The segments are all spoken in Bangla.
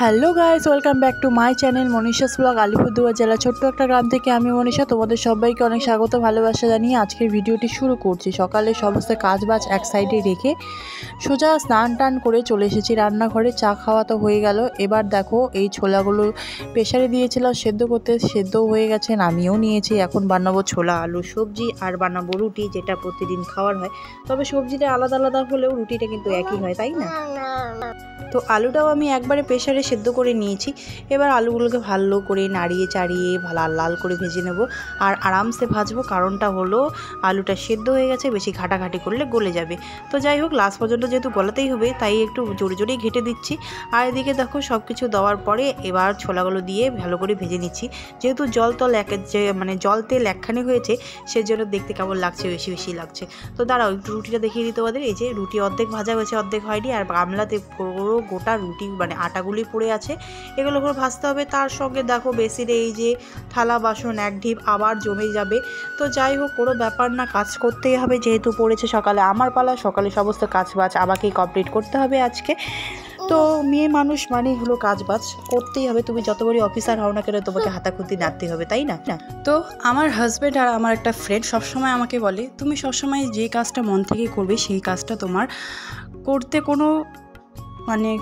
Hello guys, welcome back to my channel Manisha's blog. Alipurduar জেলা ছোট্ট একটা গ্রাম থেকে আমি মনীষা তোমাদের সবাইকে অনেক স্বাগত ভালোবাসা জানিয়ে আজকের ভিডিওটি শুরু করছি। সকালে সমস্ত কাজবাজ এক সাইডে রেখে সোজা স্নান টান করে চলে এসেছি রান্নাঘরে। চা খাওয়া তো হয়ে গেল। এবার দেখো এই ছোলাগুলো প্রেসারে দিয়েছিলাম সেদ্ধ করতে, সেদ্ধ হয়ে গেছে, নামিয়েও নিয়েছি। এখন বানাবো ছোলা আলু সবজি আর বানাবো রুটি, যেটা প্রতিদিন খাওয়ার হয়। তবে সবজিটা আলাদা আলাদা হলেও রুটিটা কিন্তু একই হয়, তাই না? তো আলুটাও আমি একবারে প্রেসারে সেদ্ধ করে নিয়েছি। এবার আলুগুলোকে ভালো করে নাড়িয়ে চাড়িয়ে লাল লাল করে ভেজে নেব আর আরামসে ভাজবো। কারণটা হলো আলুটা সেদ্ধ হয়ে গেছে, বেশি ঘাটাঘাটি করলে গলে যাবে। তো যাই হোক, লাস্ট পর্যন্ত যেহেতু গলাতেই হবে তাই একটু জোরে জোরেই ঘেটে দিচ্ছি। আর এদিকে দেখো সব কিছু দেওয়ার পরে এবার ছোলাগুলো দিয়ে ভালো করে ভেজে নিচ্ছি। যেহেতু জল তেল একখানে হয়েছে, সেজন্য দেখতে কেমন লাগছে, বেশি বেশি লাগছে। তো দাঁড়াও একটু রুটিটা দেখিয়ে দিতে পারে। এই যে রুটি অর্ধেক ভাজা হয়েছে, অর্ধেক হয়নি। আর গামলাতে পুরো গোটা রুটি আটাগুলি পড়ে আছে, এগুলো করে ভাজতে হবে। তার সঙ্গে দেখো বেসিনে এই যে থালা বাসন এক ঢিপ আবার জমে যাবে। তো যাই হোক, কোনো ব্যাপার না, কাজ করতেই হবে। যেহেতু পড়েছে সকালে আমার পালা, সকালে সমস্ত কাজবাজ আমাকেই কমপ্লিট করতে হবে আজকে। তো মেয়ে মানুষ মানে হলো কাজবাজ করতেই হবে। তুমি যত বড় অফিসার হও না কেন, তোমাকে হাতাখুতি নাড়তে হবে, তাই না? তো আমার হাজব্যান্ড আর আমার একটা ফ্রেন্ড সবসময় আমাকে বলে, তুমি সবসময় যে কাজটা মন থেকে করবে সেই কাজটা তোমার করতে কোনো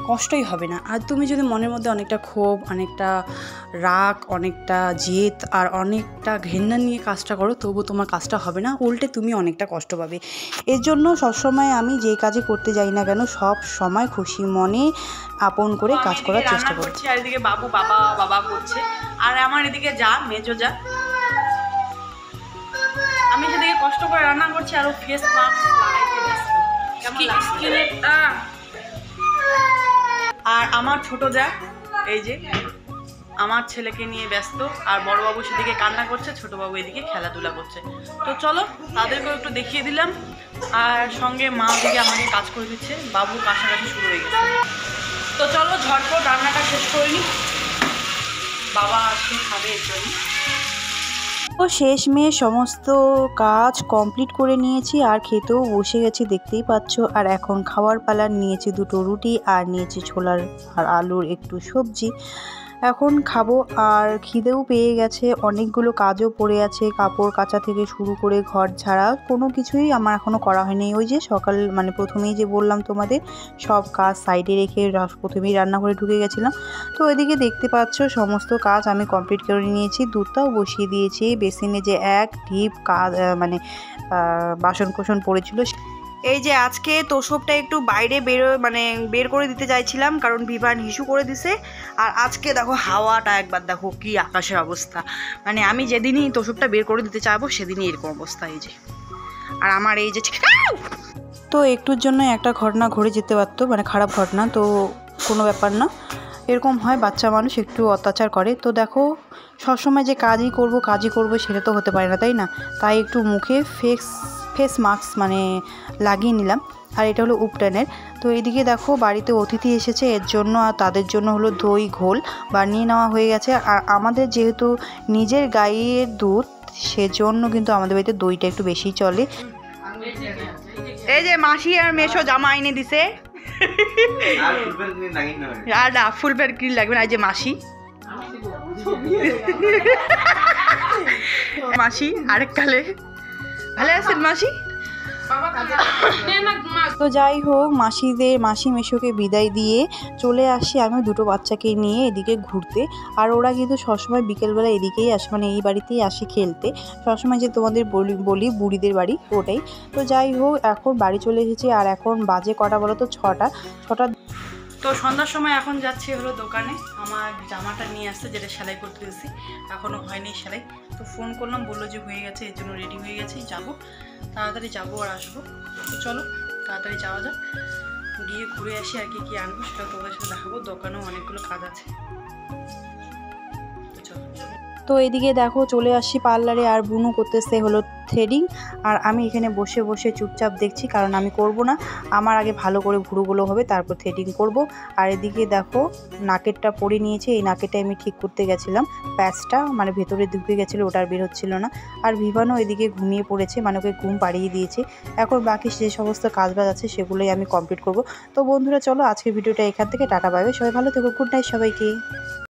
কষ্টই হবে না। আর তুমি যদি মনের মধ্যে অনেকটা ক্ষোভ, অনেকটা রাগ, অনেকটা জেদ আর অনেকটা ঘেন্না নিয়ে কাজটা করো, তবু তোমার কাজটা হবে না, উল্টে তুমি অনেকটা কষ্ট পাবে। এর জন্য সবসময় আমি যে কাজই করতে যাই না কেন, সব সময় খুশি মনে আপন করে কাজ করার চেষ্টা করছি। আর এদিকে বাবু বাবা বাবা করছে, আর আমার এদিকে যা মেজো যা, আমি সেদিকে কষ্ট করে রান্না করছি আর ও ফেস মাস্ক লাগাইতে ব্যস্ত। কেমন লাগছে? আর আমার ছোট যা এই যে আমার ছেলেকে নিয়ে ব্যস্ত, আর বড় বাবু সেদিকে কান্না করছে, ছোট বাবু এদিকে খেলাধুলা করছে। তো চলো তাদেরকেও একটু দেখিয়ে দিলাম। আর সঙ্গে মা ওদিকে আমাকে কাজ করে দিচ্ছে, বাবু কাছাকাছি শুরু হয়ে গেছে। তো চলো ঝটপট রান্নাটা শেষ করে নিই, বাবা আসলে খাবে এর জন্য। তো শেষমেশ সমস্ত কাজ কমপ্লিট করে নিয়েছি আর খেতেও বসে গেছি, দেখতেই পাচ্ছ। আর এখন খাওয়ার পালা, নিয়েছি দুটো রুটি আর নিয়েছি ছোলার আর আলুর একটু সবজি। এখন খাবো আর খিদেও পেয়ে গেছে। অনেকগুলো কাজও পড়ে আছে, কাপড় কাচা থেকে শুরু করে ঘর ঝাড়া, কোনো কিছুই আমার এখনও করা হয়নি। ওই যে সকাল প্রথমেই যে বললাম তোমাদের, সব কাজ সাইডে রেখে প্রথমেই রান্নাঘরে ঢুকে গেছিলাম। তো এদিকে দেখতে পাচ্ছ সমস্ত কাজ আমি কমপ্লিট করে নিয়েছি। দুধটাও বসিয়ে দিয়েছি। বেসিনে যে এক ঢিপ কাজ বাসন কোসন পড়েছিল, এই যে আজকে তোষবটা একটু বাইরে বের করে দিতে চাইছিলাম, কারণ বিভান হিসু করে দিছে। আর আজকে দেখো হাওয়াটা একবার দেখো কি আকাশের অবস্থা, আমি যেদিনই তোষবটা বের করে দিতে চাইবো সেদিনই এরকম অবস্থা। এই যে আর আমার এই যে তো একটুর জন্য একটা ঘটনা ঘটে যেতে পারতো, খারাপ ঘটনা, তো কোনো ব্যাপার না, এরকম হয়, বাচ্চা মানুষ একটু অত্যাচার করে। তো দেখো সবসময় যে কাজই করব সেটা তো হতে পারে না, তাই না? তাই একটু মুখে ফেস মাস্ক লাগিয়ে নিলাম। আর এটা হলো উপটানের। তো এদিকে দেখো বাড়িতে অতিথি এসেছে, এর জন্য আর তাদের জন্য হলো দই ঘোল বানিয়ে নেওয়া হয়ে গেছে। আর আমাদের যেহেতু নিজের গাইয়ের দুধ, সেজন্য কিন্তু আমাদের বাড়িতে দইটা একটু বেশি চলে। এই যে মাসি আর মেশো জামা এনে দিছে, আর না ফুল প্যান্ট কিন লাগবে না। এই যে মাসি মাসি আরেক কালে ভালো আছেন মাসি। তো যাই হোক, মাসি মেশোকে বিদায় দিয়ে চলে আসি আমি দুটো বাচ্চাকে নিয়ে এদিকে ঘুরতে। আর ওরা কিন্তু সবসময় বিকেলবেলা এদিকেই আসে, এই বাড়িতেই আসে খেলতে। সবসময় যে তোমাদের বলি বুড়িদের বাড়ি, ওটাই। তো যাই হোক, এখন বাড়ি চলে এসেছি। আর এখন বাজে কটা বলো তো? ছটা। তো সন্ধ্যার সময় এখন যাচ্ছি হলো দোকানে আমার জামাটা নিয়ে আসতে, যেটা সেলাই করতে গেছি, এখনও হয়নি সেলাই। তো ফোন করলাম, বললো যে হয়ে গেছে, এর জন্য রেডি হয়ে গেছি, যাবো, তাড়াতাড়ি যাবো আর আসবো। তো চলো তাড়াতাড়ি যাওয়া যাক, গিয়ে ঘুরে আসি। আর কি আনবো সেটা তোমাদের সাথে দেখাবো। দোকানেও অনেকগুলো কাজ আছে, তো চলো। তো এদিকে দেখো চলে আসছি পার্লারে, আর বুনু করতেছে হলো থ্রেডিং, আর আমি এখানে বসে বসে চুপচাপ দেখছি, কারণ আমি করব না, আমার আগে ভালো করে ভুরুগুলো হবে তারপর থ্রেডিং করব। আর এদিকে দেখো নাকেরটা পরে নিয়েছি, এই নাকেরটা আমি ঠিক করতে গেছিলাম, প্যাচটা মানে ভেতরে ঢুকে গেছিলো, ওটা আর বের হচ্ছিল না। আর ভিভানও এদিকে ঘুমিয়ে পড়েছে, মানে ওকে ঘুম পাড়িয়ে দিয়েছে। এখন বাকি যে সমস্ত কাজবাজ আছে সেগুলোই আমি কমপ্লিট করব। তো বন্ধুরা চলো আজকের ভিডিওটা এখান থেকে টাটা, পাবে সবাই ভালো থেকো, গুড নাইট সবাইকে।